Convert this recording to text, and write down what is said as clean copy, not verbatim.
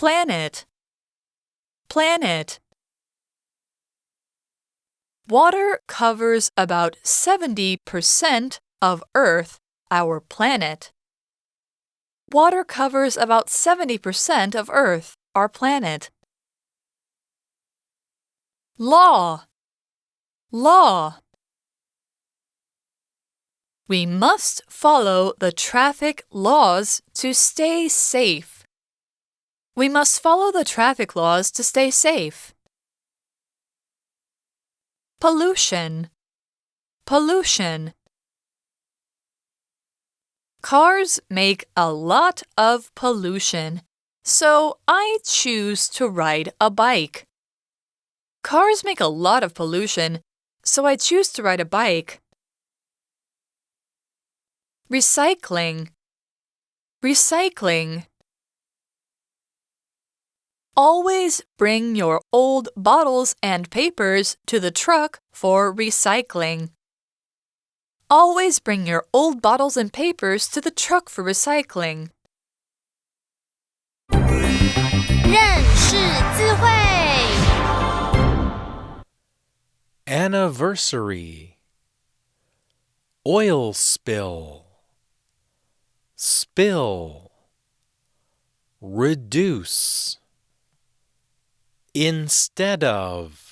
Planet. Planet. Water covers about 70% of Earth, our planet. Water covers about 70% of Earth, our planet. Law. Law. We must follow the traffic laws to stay safe. We must follow the traffic laws to stay safe. Pollution. Pollution. Cars make a lot of pollution, so I choose to ride a bike. Cars make a lot of pollution, so I choose to ride a bike. Recycling. Recycling. Always bring your old bottles and papers to the truck for recycling. Always bring your old bottles and papers to the truck for recycling. 认识字汇 Anniversary. Oil spill. Spill. Reduce. Instead of.